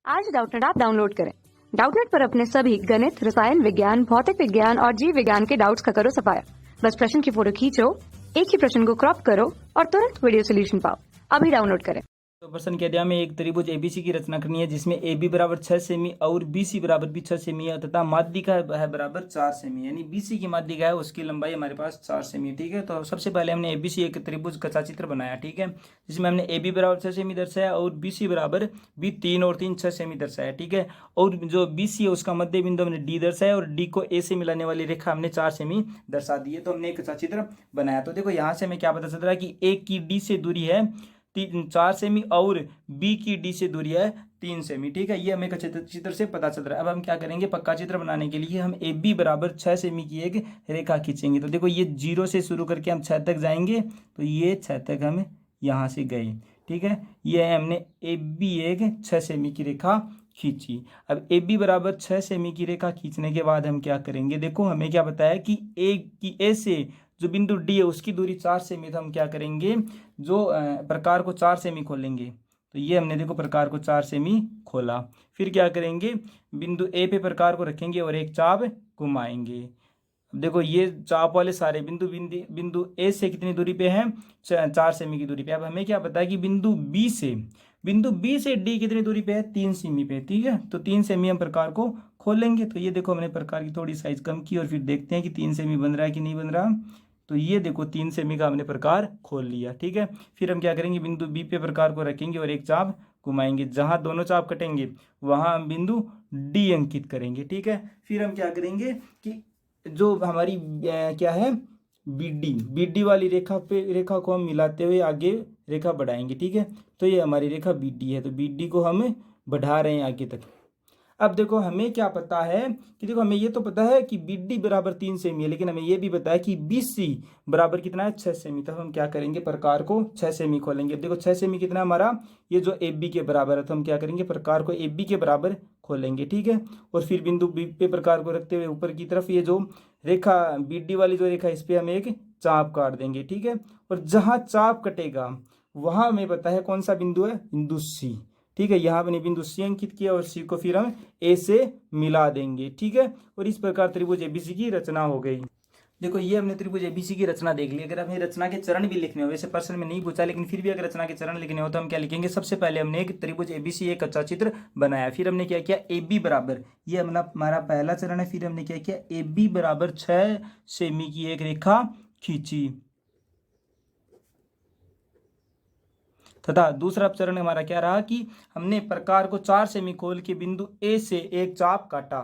आज Doubtnut app download करें। Doubtnut पर अपने सभी गणित, रसायन विज्ञान, भौतिक विज्ञान और जीव विज्ञान के डाउट्स का करो सफाया। बस प्रश्न की फोटो खींचो, एक ही प्रश्न को क्रॉप करो और तुरंत वीडियो सोल्यूशन पाओ। अभी डाउनलोड करें। तो प्रश्न के अध्याय में एक त्रिभुज एबीसी की रचना करनी है जिसमें AB बराबर 6 सेमी और BC बराबर भी 6 सेमी है तथा माध्यिका है बराबर 4 सेमी, यानी BC की माध्यिका है उसकी लंबाई हमारे पास 4 सेमी। ठीक है, तो सबसे पहले हमने ABC एक त्रिभुज का चित्र बनाया। ठीक है, जिसमें हमने AB बराबर 6 सेमी दर्शाया और BC बराबर भी 3 और 3 6 सेमी दर्शाया। ठीक है, और जो BC है उसका मध्य बिंदु हमने D दर्शाया और D को A से मिलाने वाली रेखा हमने 4 सेमी दर्शा दी है। तो हमने एक चित्र बनाया। तो देखो यहाँ से हमें क्या पता चल रहा है कि A की D से दूरी है 4 सेमी और B की D से दूरी है 3 सेमी। ठीक है, ये हमें चित्र से पता चल रहा है। अब हम क्या करेंगे, पक्का चित्र बनाने के लिए हम AB बराबर 6 सेमी की एक रेखा खींचेंगे। तो देखो ये 0 से शुरू करके हम 6 तक जाएंगे, तो ये 6 तक हम यहाँ से गए। ठीक है, ये हमने AB एक 6 सेमी की रेखा खींची। अब AB बराबर 6 सेमी की रेखा खींचने के बाद हम क्या करेंगे, देखो हमें क्या बताया कि A से जो बिंदु D है उसकी दूरी 4 सेमी। तो हम क्या करेंगे, जो प्रकार को 4 सेमी खोलेंगे। तो ये हमने देखो प्रकार को 4 सेमी खोला। फिर क्या करेंगे, बिंदु A पे प्रकार को रखेंगे और एक चाप घुमाएंगे। अब देखो ये चाप वाले सारे बिंदु A से कितनी दूरी पे हैं, 4 सेमी की दूरी पे। अब हमें क्या पता है कि बिंदु B से D कितनी दूरी पे है, 3 सेमी पे। ठीक है, तो 3 सेमी हम प्रकार को खोलेंगे। तो ये देखो हमने प्रकार की थोड़ी साइज कम की और फिर देखते हैं कि 3 सेमी बन रहा है कि नहीं बन रहा। तो ये देखो 3 सेमी का हमने प्रकार खोल लिया। ठीक है, फिर हम क्या करेंगे, बिंदु B पे प्रकार को रखेंगे और एक चाप घुमाएंगे। जहां दोनों चाप कटेंगे वहां हम बिंदु D अंकित करेंगे। ठीक है, फिर हम क्या करेंगे कि जो हमारी क्या है BD वाली रेखा को हम मिलाते हुए आगे रेखा बढ़ाएंगे। ठीक है, तो ये हमारी रेखा BD है, तो BD को हम बढ़ा रहे हैं आगे तक। अब देखो हमें क्या पता है कि देखो हमें ये तो पता है कि BD बराबर 3 सेमी है, लेकिन हमें ये भी पता है कि BC बराबर कितना है, 6 सेमी। तो हम क्या करेंगे, प्रकार को 6 सेमी खोलेंगे। अब देखो 6 सेमी कितना हमारा, ये जो AB के बराबर है। तो हम क्या करेंगे, प्रकार को AB के बराबर खोलेंगे। ठीक है, और फिर बिंदु B पे प्रकार को रखते हुए ऊपर की तरफ ये जो रेखा BD वाली जो रेखा इस पर हम एक चाप काट देंगे। ठीक है, और जहाँ चाप कटेगा वहाँ हमें पता है कौन सा बिंदु है, बिंदु C। ठीक है, यहाँ मैंने बिंदु C अंकित किया और C को फिर हम A से मिला देंगे। ठीक है, और इस प्रकार त्रिभुज ABC की रचना हो गई। देखो ये हमने त्रिभुज ABC की रचना देख ली। अगर हमें रचना के चरण भी लिखने हो, वैसे प्रश्न में नहीं पूछा लेकिन फिर भी अगर रचना के चरण लिखने हो तो हम क्या लिखेंगे, सबसे पहले हमने एक त्रिभुज ABC एक कच्चा चित्र बनाया। फिर हमने क्या किया, AB बराबर, ये हमारा पहला चरण है। फिर हमने क्या किया, AB बराबर 6 सेमी की एक रेखा खींची तथा दूसरा चरण हमारा क्या रहा कि हमने प्रकार को 4 सेमी खोल के बिंदु A से एक चाप काटा।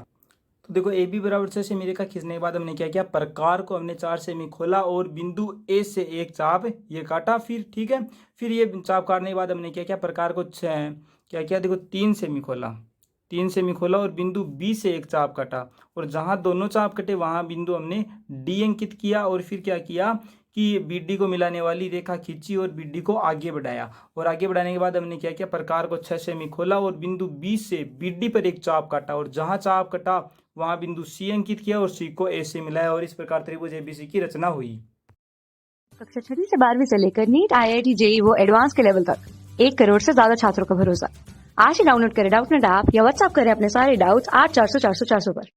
तो देखो AB बराबर 6 सेमी रेखा खींचने के बाद हमने क्या किया, प्रकार को हमने 4 सेमी खोला और बिंदु A से एक चाप ये काटा। फिर ठीक है, फिर ये चाप काटने के बाद हमने क्या किया, प्रकार को क्या किया, देखो 3 सेमी खोला और बिंदु B से एक चाप काटा और जहां दोनों चाप कटे वहां बिंदु हमने D अंकित किया। और फिर क्या किया कि BD को मिलाने वाली रेखा खींची और BD को आगे बढ़ाया। और आगे बढ़ाने के बाद हमने क्या किया, प्रकार को 6 सेमी खोला और बिंदु B से BD पर एक चाप काटा और जहां चाप कटा वहां बिंदु C अंकित किया और C को A से मिलाया। और इस प्रकार त्रिभुज ABC की रचना हुई। कक्षा 6 से 12वीं से लेकर नीट, IIT, JEE वो एडवांस के लेवल तक 1 करोड़ से ज्यादा छात्रों का भरोसा। आज ही डाउनलोड करें डाउटनेट ऐप या व्हाट्सएप करें अपने सारे डाउट्स 8400 400 400 पर।